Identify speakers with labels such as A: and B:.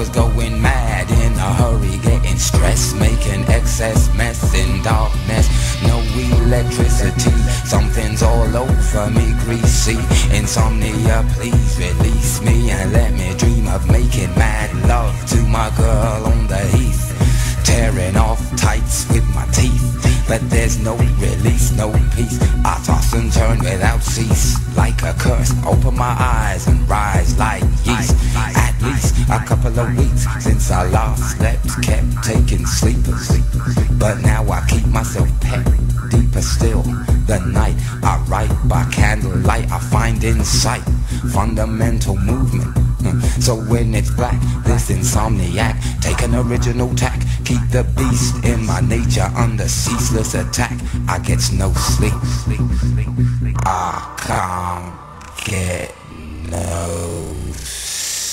A: was going mad in a hurry, getting stressed, making excess mess in darkness. No electricity, something's all over me, greasy. Insomnia, please release me and let me dream of making mad love to my girl on the heath. Tearing off tights with my teeth, but there's no release, no peace. I toss and turn without cease, like a curse. Open my eyes and rise like yeast. At least a couple of weeks since I last slept, kept taking sleepers, but now I keep myself pet. Deeper still, the night I write by candlelight, I find insight, fundamental movement. So when it's black, this insomniac, take an original tack, keep the beast in my nature under ceaseless attack. I get no sleep, I can't get no sleep.